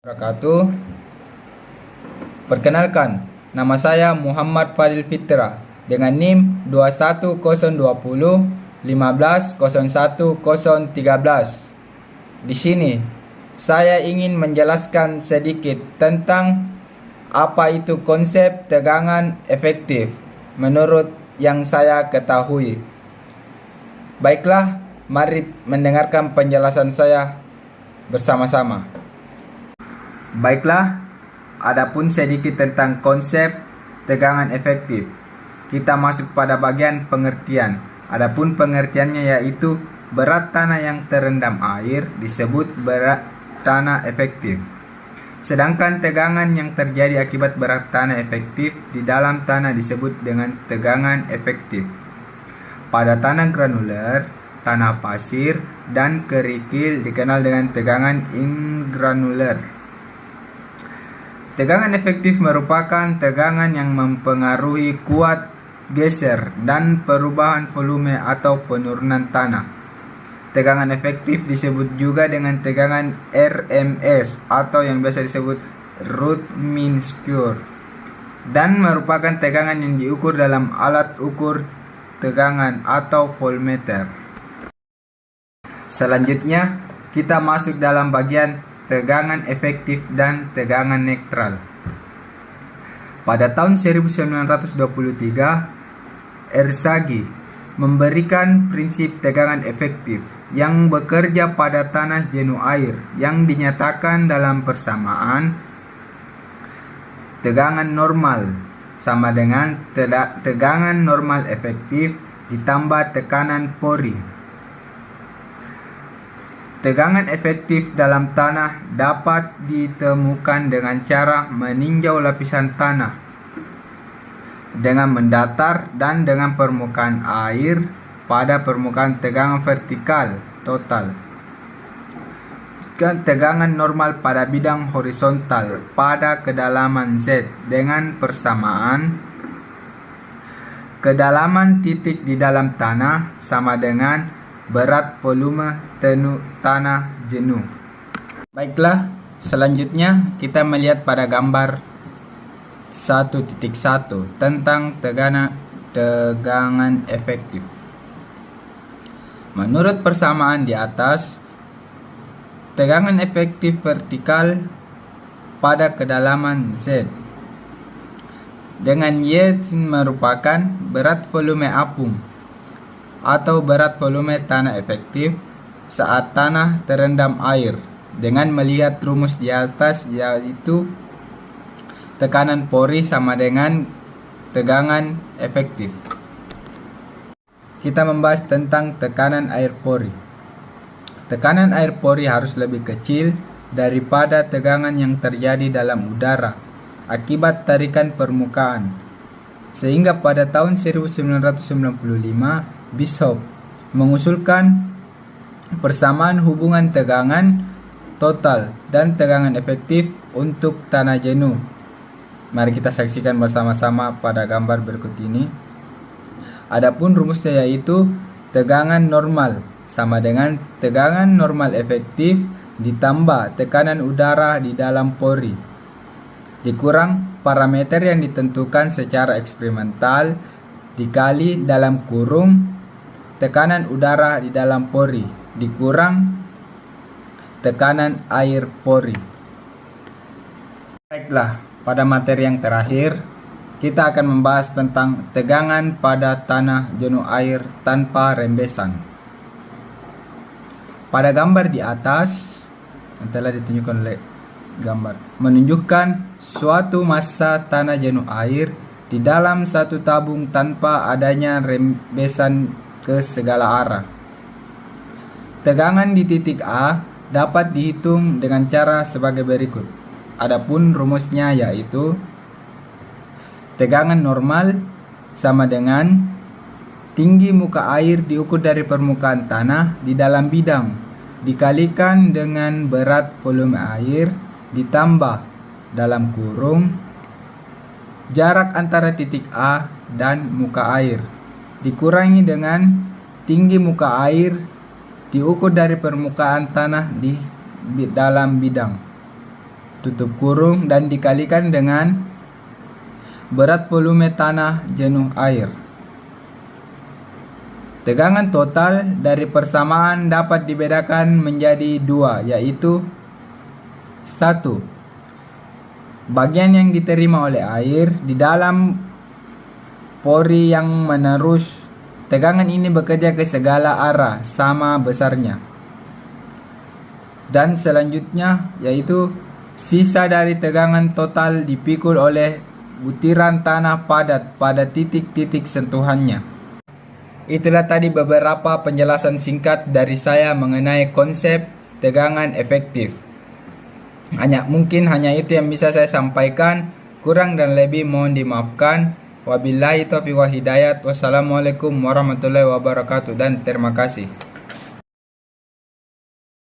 Wabarakatuh. Perkenalkan, nama saya Muhammad Fadil Fitra dengan NIM 2102015010013. Di sini saya ingin menjelaskan sedikit tentang apa itu konsep tegangan efektif menurut yang saya ketahui. Baiklah, mari mendengarkan penjelasan saya bersama-sama. Baiklah, adapun sedikit tentang konsep tegangan efektif. Kita masuk pada bagian pengertian. Adapun pengertiannya yaitu berat tanah yang terendam air disebut berat tanah efektif. Sedangkan tegangan yang terjadi akibat berat tanah efektif di dalam tanah disebut dengan tegangan efektif. Pada tanah granuler, tanah pasir, dan kerikil dikenal dengan tegangan ingranuler. Tegangan efektif merupakan tegangan yang mempengaruhi kuat geser dan perubahan volume atau penurunan tanah. Tegangan efektif disebut juga dengan tegangan RMS atau yang biasa disebut root mean square dan merupakan tegangan yang diukur dalam alat ukur tegangan atau voltmeter. Selanjutnya, kita masuk dalam bagian tegangan efektif dan tegangan netral. Pada tahun 1923, Erzagi memberikan prinsip tegangan efektif yang bekerja pada tanah jenuh air yang dinyatakan dalam persamaan tegangan normal sama dengan tegangan normal efektif ditambah tekanan pori. Tegangan efektif dalam tanah dapat ditemukan dengan cara meninjau lapisan tanah dengan mendatar dan dengan permukaan air pada permukaan tegangan vertikal total. Tegangan normal pada bidang horizontal pada kedalaman Z dengan persamaan kedalaman titik di dalam tanah sama dengan berat volume tanah jenuh. Baiklah, selanjutnya kita melihat pada gambar 1.1 tentang tegangan efektif. Menurut persamaan di atas, tegangan efektif vertikal pada kedalaman Z dengan Y merupakan berat volume apung atau berat volume tanah efektif saat tanah terendam air dengan melihat rumus di atas, yaitu tekanan pori sama dengan tegangan efektif. Kita membahas tentang tekanan air pori. Tekanan air pori harus lebih kecil daripada tegangan yang terjadi dalam udara akibat tarikan permukaan, sehingga pada tahun 1995 Bishop mengusulkan persamaan hubungan tegangan total dan tegangan efektif untuk tanah jenuh. Mari kita saksikan bersama-sama pada gambar berikut ini. Adapun rumusnya yaitu tegangan normal sama dengan tegangan normal efektif ditambah tekanan udara di dalam pori dikurang parameter yang ditentukan secara eksperimental dikali dalam kurung tekanan udara di dalam pori dikurang tekanan air pori. Baiklah, pada materi yang terakhir kita akan membahas tentang tegangan pada tanah jenuh air tanpa rembesan. Pada gambar di atas yang telah ditunjukkan oleh gambar menunjukkan suatu massa tanah jenuh air di dalam satu tabung tanpa adanya rembesan ke segala arah. Tegangan di titik A dapat dihitung dengan cara sebagai berikut. Adapun rumusnya yaitu tegangan normal sama dengan tinggi muka air diukur dari permukaan tanah di dalam bidang dikalikan dengan berat volume air ditambah dalam kurung jarak antara titik A dan muka air dikurangi dengan tinggi muka air diukur dari permukaan tanah di dalam bidang. tutup kurung, dan dikalikan dengan berat volume tanah jenuh air. Tegangan total dari persamaan dapat dibedakan menjadi dua, yaitu 1. Bagian yang diterima oleh air di dalam pori yang menerus. Tegangan ini bekerja ke segala arah sama besarnya. Dan selanjutnya yaitu sisa dari tegangan total dipikul oleh butiran tanah padat pada titik-titik sentuhannya. Itulah tadi beberapa penjelasan singkat dari saya mengenai konsep tegangan efektif. Mungkin hanya itu yang bisa saya sampaikan. Kurang dan lebih mohon dimaafkan. Wabillahi taufiq wal hidayah. Wassalamualaikum warahmatullahi wabarakatuh dan terima kasih.